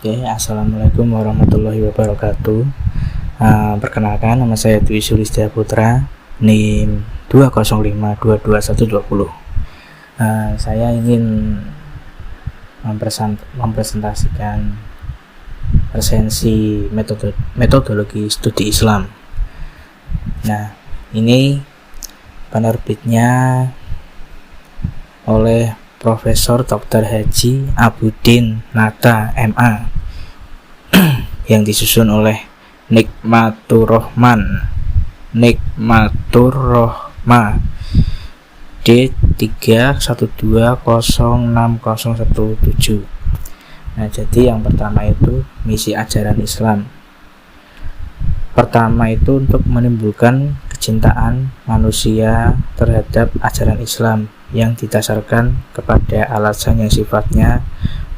Oke, assalamualaikum warahmatullahi wabarakatuh. Perkenalkan, nama saya Dwi Sulistya Putra, NIM 205222120. Saya ingin mempresentasikan resensi metodologi studi Islam. Nah, ini penerbitnya oleh Profesor Dr. Haji Abudin Nata MA yang disusun oleh Nikmatur Rohma D312060017. Nah, jadi yang pertama itu misi ajaran Islam. Pertama itu untuk menimbulkan kecintaan manusia terhadap ajaran Islam yang didasarkan kepada alasan yang sifatnya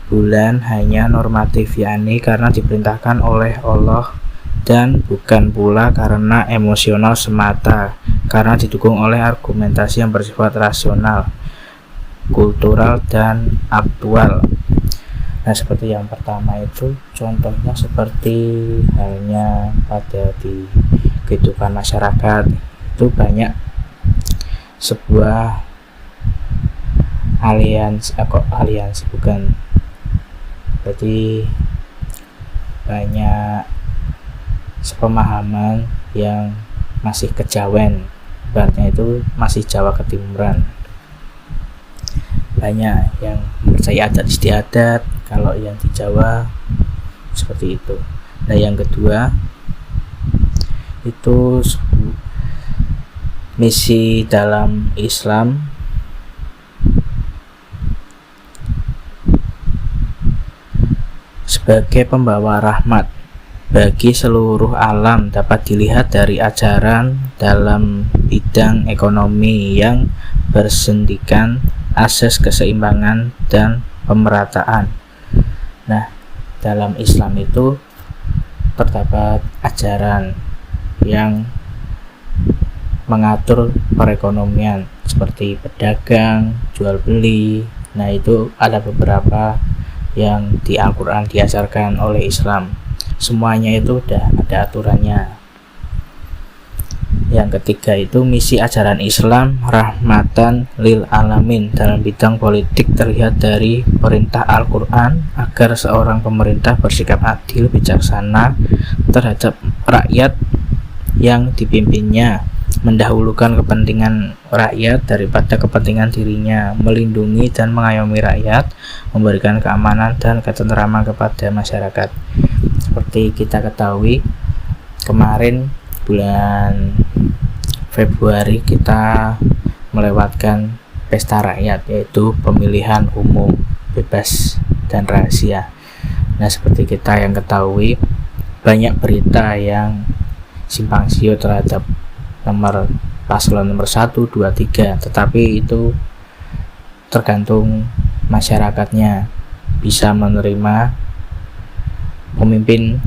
bulan hanya normatif, yakni karena diperintahkan oleh Allah, dan bukan pula karena emosional semata, karena didukung oleh argumentasi yang bersifat rasional, kultural, dan aktual. Nah, seperti yang pertama itu contohnya seperti halnya pada di kehidupan masyarakat itu banyak sebuah aliansi bukan, jadi banyak sepemahaman yang masih kejawen, ibaratnya itu masih Jawa Ketimuran, banyak yang percaya adat istiadat kalau yang di Jawa seperti itu. Nah, yang kedua itu misi dalam Islam sebagai pembawa rahmat bagi seluruh alam dapat dilihat dari ajaran dalam bidang ekonomi yang bersendikan asas keseimbangan dan pemerataan. Nah, dalam Islam itu terdapat ajaran yang mengatur perekonomian seperti pedagang, jual beli. Nah, itu ada beberapa yang di Al-Quran diajarkan oleh Islam. Semuanya itu udah ada aturannya. Yang ketiga itu misi ajaran Islam rahmatan lil alamin. Dalam bidang politik terlihat dari perintah Al-Quran agar seorang pemerintah bersikap adil, bijaksana terhadap rakyat yang dipimpinnya, mendahulukan kepentingan rakyat daripada kepentingan dirinya, melindungi dan mengayomi rakyat, memberikan keamanan dan ketentraman kepada masyarakat. Seperti kita ketahui, kemarin bulan Februari kita melewatkan pesta rakyat, yaitu pemilihan umum bebas dan rahasia. Nah, seperti kita yang ketahui, banyak berita yang simpang siur terhadap paslon nomor 1, 2, 3, tetapi itu tergantung masyarakatnya bisa menerima pemimpin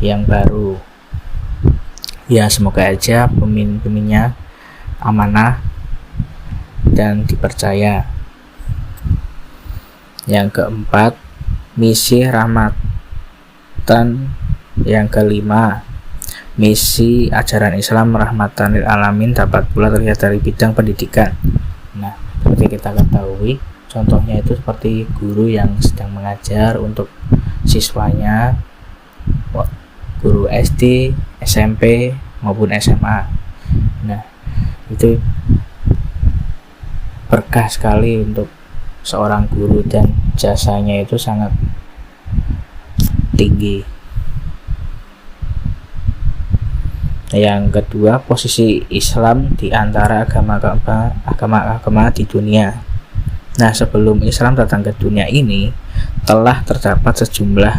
yang baru. Ya, semoga aja pemimpinnya amanah dan dipercaya. Yang keempat, misi rahmatan. Yang kelima, misi ajaran Islam rahmatan lil alamin dapat pula terlihat dari bidang pendidikan. Nah, seperti kita ketahui, contohnya itu seperti guru yang sedang mengajar untuk siswanya, guru SD, SMP maupun SMA. Nah, itu berkah sekali untuk seorang guru dan jasanya itu sangat tinggi. Yang kedua, posisi Islam di antara agama-agama di dunia. Nah, sebelum Islam datang ke dunia ini, telah terdapat sejumlah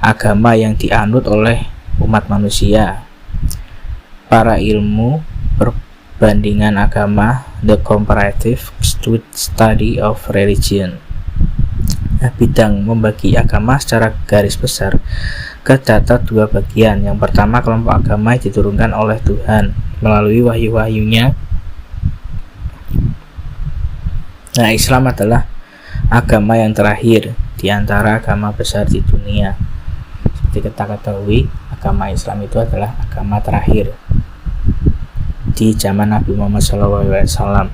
agama yang dianut oleh umat manusia. Para ilmu perbandingan agama, the comparative study of religion. Nah, bidang membagi agama secara garis besar terdapat dua bagian. Yang pertama, kelompok agama yang diturunkan oleh Tuhan melalui wahyu-wahyunya. Nah, Islam adalah agama yang terakhir di antara agama besar di dunia. Seperti kita ketahui, agama Islam itu adalah agama terakhir di zaman Nabi Muhammad SAW.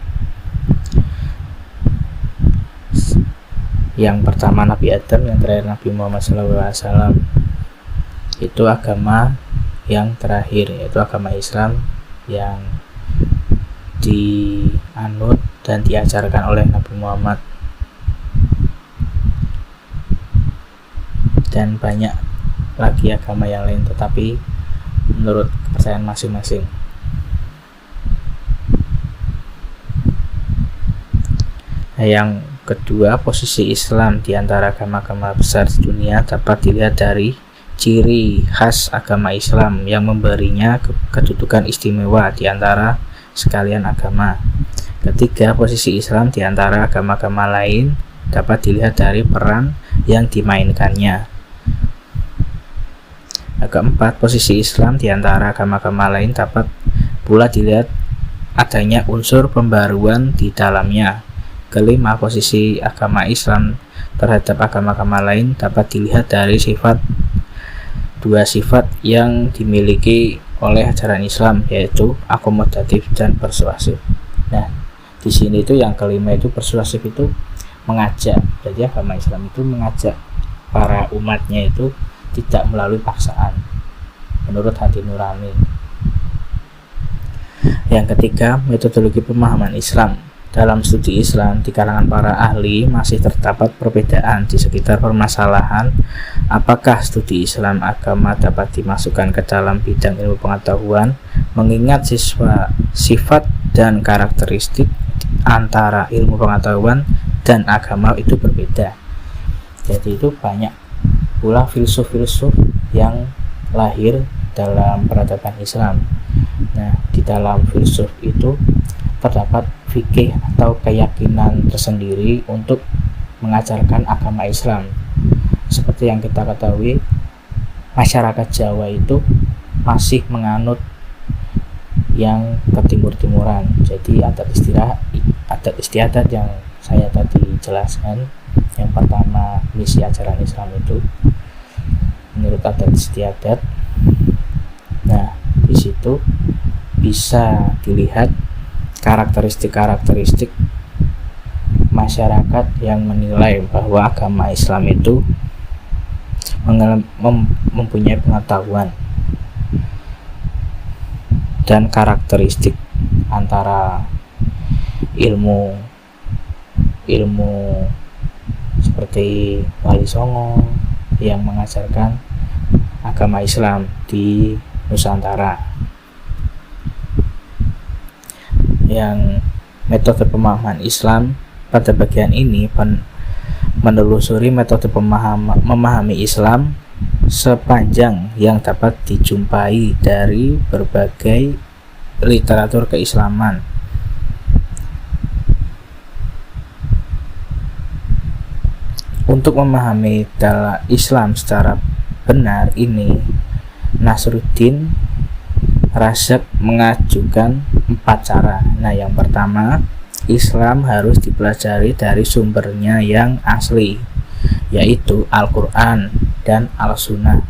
Yang pertama Nabi Adam, yang terakhir Nabi Muhammad SAW. Itu agama yang terakhir, yaitu agama Islam yang dianut dan diajarkan oleh Nabi Muhammad. Dan banyak lagi agama yang lain, tetapi menurut kepercayaan masing-masing. Yang kedua, posisi Islam di antara agama-agama besar di dunia dapat dilihat dari ciri khas agama Islam yang memberinya kedudukan istimewa di antara sekalian agama. Ketiga, posisi Islam di antara agama-agama lain dapat dilihat dari peran yang dimainkannya. Keempat, posisi Islam di antara agama-agama lain dapat pula dilihat adanya unsur pembaruan di dalamnya. Kelima, posisi agama Islam terhadap agama-agama lain dapat dilihat dari dua sifat yang dimiliki oleh ajaran Islam, yaitu akomodatif dan persuasif. Nah, di sini itu yang kelima itu persuasif, itu mengajak. Jadi agama Islam itu mengajak para umatnya itu tidak melalui paksaan, menurut hati nurani. Yang ketiga, metodologi pemahaman Islam. Dalam studi Islam di kalangan para ahli masih terdapat perbedaan di sekitar permasalahan apakah studi Islam agama dapat dimasukkan ke dalam bidang ilmu pengetahuan, mengingat sifat dan karakteristik antara ilmu pengetahuan dan agama itu berbeda. Jadi itu banyak pula filsuf-filsuf yang lahir dalam peradaban Islam. Nah, di dalam filsuf itu terdapat fikih atau keyakinan tersendiri untuk mengajarkan agama Islam. Seperti yang kita ketahui, masyarakat Jawa itu masih menganut yang ketimur-timuran. Jadi adat istiadat yang saya tadi jelaskan, yang pertama misi ajaran Islam itu menurut adat istiadat. Nah, di situ bisa dilihat karakteristik masyarakat yang menilai bahwa agama Islam itu mempunyai pengetahuan dan karakteristik antara ilmu seperti Wali Songo yang mengajarkan agama Islam di Nusantara. Yang metode pemahaman Islam pada bagian ini menelusuri metode memahami Islam sepanjang yang dapat dijumpai dari berbagai literatur keislaman. Untuk memahami Islam secara benar ini, Nasruddin Razak mengajukan 4 cara. Nah, yang pertama, Islam harus dipelajari dari sumbernya yang asli, yaitu Al-Quran dan Al-Sunnah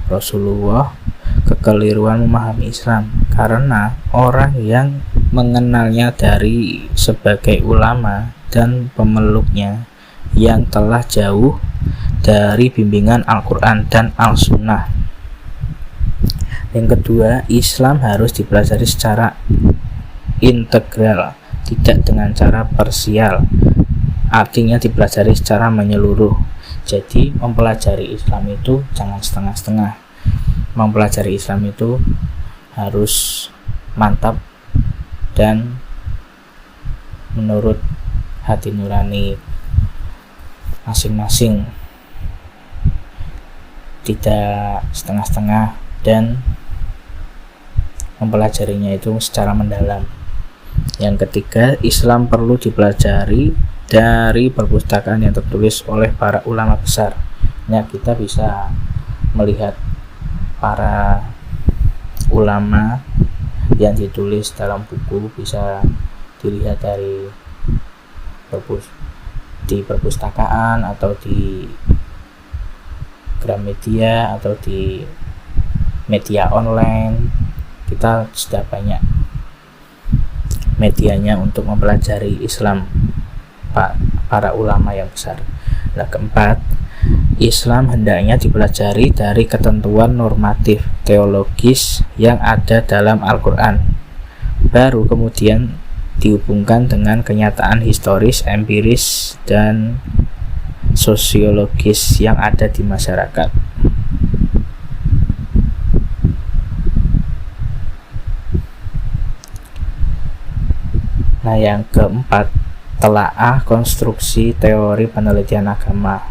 Rasulullah. Kekeliruan memahami Islam karena orang yang mengenalnya dari sebagai ulama dan pemeluknya yang telah jauh dari bimbingan Al-Quran dan Al-Sunnah. Yang kedua, Islam harus dipelajari secara integral, tidak dengan cara parsial, artinya dipelajari secara menyeluruh. Jadi mempelajari Islam itu jangan setengah-setengah. Mempelajari Islam itu harus mantap dan menurut hati nurani masing-masing, tidak setengah-setengah, dan mempelajarinya itu secara mendalam. Yang ketiga, Islam perlu dipelajari dari perpustakaan yang tertulis oleh para ulama besar. Nah, kita bisa melihat para ulama yang ditulis dalam buku bisa dilihat dari di perpustakaan atau di Gramedia atau di media online. Kita sudah banyak medianya untuk mempelajari Islam para ulama yang besar. Nah, keempat, Islam hendaknya dipelajari dari ketentuan normatif teologis yang ada dalam Al-Quran, baru kemudian dihubungkan dengan kenyataan historis, empiris, dan sosiologis yang ada di masyarakat. Nah, yang keempat, telaah konstruksi teori penelitian agama.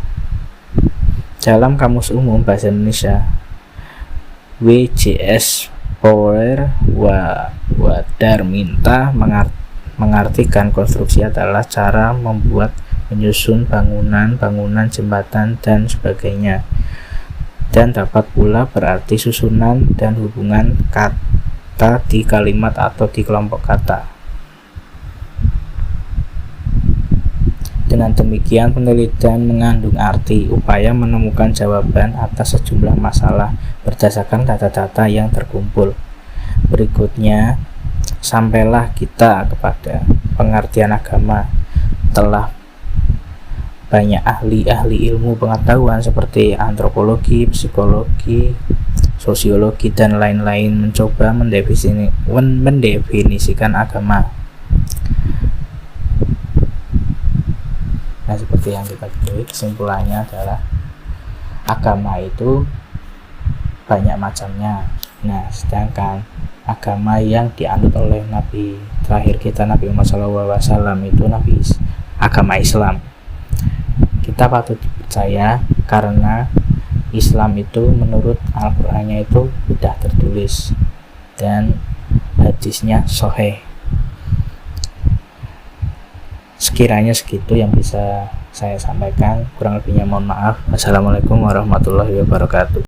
Dalam Kamus Umum Bahasa Indonesia WJS Power Darminta mengartikan konstruksi adalah cara membuat, menyusun bangunan, jembatan, dan sebagainya, dan dapat pula berarti susunan dan hubungan kata di kalimat atau di kelompok kata. Dengan demikian, penelitian mengandung arti upaya menemukan jawaban atas sejumlah masalah berdasarkan data-data yang terkumpul. Berikutnya, sampailah kita kepada pengertian agama. Telah banyak ahli-ahli ilmu pengetahuan seperti antropologi, psikologi, sosiologi, dan lain-lain mencoba mendefinisikan agama. Nah, seperti yang kita ketahui, kesimpulannya adalah agama itu banyak macamnya. Nah, sedangkan agama yang dianut oleh Nabi terakhir kita, Nabi Muhammad SAW, itu agama Islam. Kita patut percaya karena Islam itu menurut Al-Qur'annya itu sudah tertulis dan hadisnya sahih. Sekiranya segitu yang bisa saya sampaikan, kurang lebihnya mohon maaf. Assalamualaikum warahmatullahi wabarakatuh.